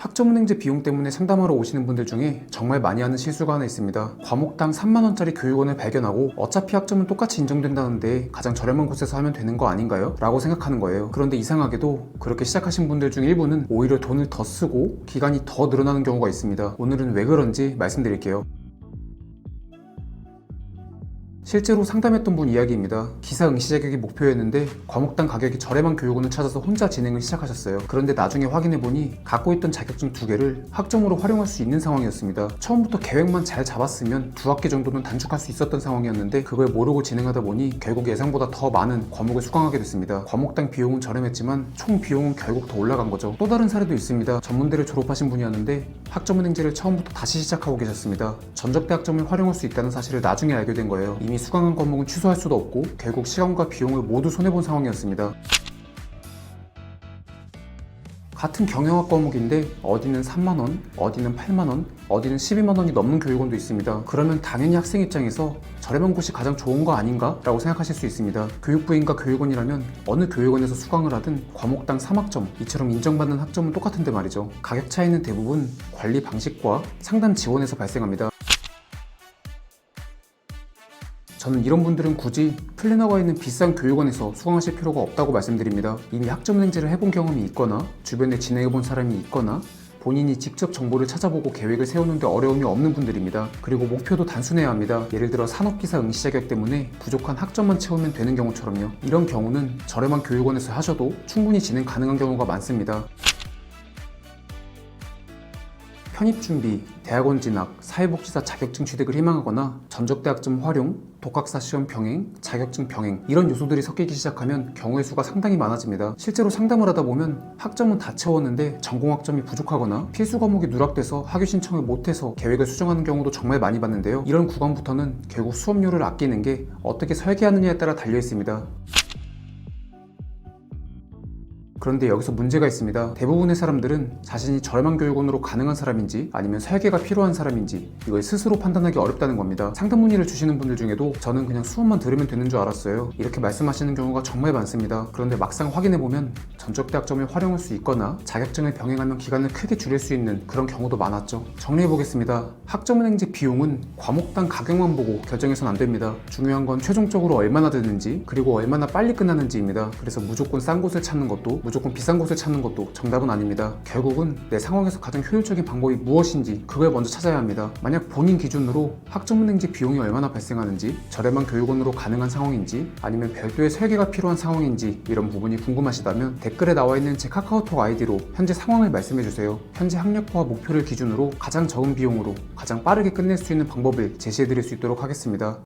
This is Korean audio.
학점은행제 비용 때문에 상담하러 오시는 분들 중에 정말 많이 하는 실수가 하나 있습니다. 과목당 3만원짜리 교육원을 발견하고 어차피 학점은 똑같이 인정된다는데 가장 저렴한 곳에서 하면 되는 거 아닌가요? 라고 생각하는 거예요. 그런데 이상하게도 그렇게 시작하신 분들 중 일부는 오히려 돈을 더 쓰고 기간이 더 늘어나는 경우가 있습니다. 오늘은 왜 그런지 말씀드릴게요. 실제로 상담했던 분 이야기입니다. 기사 응시 자격이 목표였는데 과목당 가격이 저렴한 교육원을 찾아서 혼자 진행을 시작하셨어요. 그런데 나중에 확인해보니 갖고 있던 자격증 2개를 학점으로 활용할 수 있는 상황이었습니다. 처음부터 계획만 잘 잡았으면 2학기 정도는 단축할 수 있었던 상황이었는데 그걸 모르고 진행하다 보니 결국 예상보다 더 많은 과목을 수강하게 됐습니다. 과목당 비용은 저렴했지만 총 비용은 결국 더 올라간 거죠. 또 다른 사례도 있습니다. 전문대를 졸업하신 분이었는데 학점은행제를 처음부터 다시 시작하고 계셨습니다. 전적대 학점을 활용할 수 있다는 사실을 나중에 알게 된 거예요. 이미 수강한 과목은 취소할 수도 없고 결국 시간과 비용을 모두 손해본 상황이었습니다. 같은 경영학 과목인데 어디는 3만원, 어디는 8만원, 어디는 12만원이 넘는 교육원도 있습니다. 그러면 당연히 학생 입장에서 저렴한 곳이 가장 좋은 거 아닌가? 라고 생각하실 수 있습니다. 교육부인과 교육원이라면 어느 교육원에서 수강을 하든 과목당 3학점, 이처럼 인정받는 학점은 똑같은데 말이죠. 가격 차이는 대부분 관리 방식과 상담 지원에서 발생합니다. 저는 이런 분들은 굳이 플래너가 있는 비싼 교육원에서 수강하실 필요가 없다고 말씀드립니다. 이미 학점은행제를 해본 경험이 있거나 주변에 진행해본 사람이 있거나 본인이 직접 정보를 찾아보고 계획을 세우는데 어려움이 없는 분들입니다. 그리고 목표도 단순해야 합니다. 예를 들어 산업기사 응시 자격 때문에 부족한 학점만 채우면 되는 경우처럼요. 이런 경우는 저렴한 교육원에서 하셔도 충분히 진행 가능한 경우가 많습니다. 편입준비, 대학원 진학, 사회복지사 자격증 취득을 희망하거나 전적대 학점 활용, 독학사 시험 병행, 자격증 병행 이런 요소들이 섞이기 시작하면 경우의 수가 상당히 많아집니다. 실제로 상담을 하다 보면 학점은 다 채웠는데 전공학점이 부족하거나 필수 과목이 누락돼서 학위 신청을 못해서 계획을 수정하는 경우도 정말 많이 봤는데요. 이런 구간부터는 결국 수업료를 아끼는 게 어떻게 설계하느냐에 따라 달려 있습니다. 그런데 여기서 문제가 있습니다. 대부분의 사람들은 자신이 저렴한 교육원으로 가능한 사람인지 아니면 설계가 필요한 사람인지 이걸 스스로 판단하기 어렵다는 겁니다. 상담 문의를 주시는 분들 중에도 저는 그냥 수업만 들으면 되는 줄 알았어요. 이렇게 말씀하시는 경우가 정말 많습니다. 그런데 막상 확인해보면 전적대 학점을 활용할 수 있거나 자격증을 병행하면 기간을 크게 줄일 수 있는 그런 경우도 많았죠. 정리해보겠습니다. 학점은행제 비용은 과목당 가격만 보고 결정해서는 안 됩니다. 중요한 건 최종적으로 얼마나 드는지 그리고 얼마나 빨리 끝나는지입니다. 그래서 무조건 싼 곳을 찾는 것도 무조건 비싼 곳을 찾는 것도 정답은 아닙니다. 결국은 내 상황에서 가장 효율적인 방법이 무엇인지 그걸 먼저 찾아야 합니다. 만약 본인 기준으로 학점은행제 비용이 얼마나 발생하는지, 저렴한 교육원으로 가능한 상황인지, 아니면 별도의 설계가 필요한 상황인지 이런 부분이 궁금하시다면 댓글에 나와 있는 제 카카오톡 아이디로 현재 상황을 말씀해주세요. 현재 학력과 목표를 기준으로 가장 적은 비용으로 가장 빠르게 끝낼 수 있는 방법을 제시해드릴 수 있도록 하겠습니다.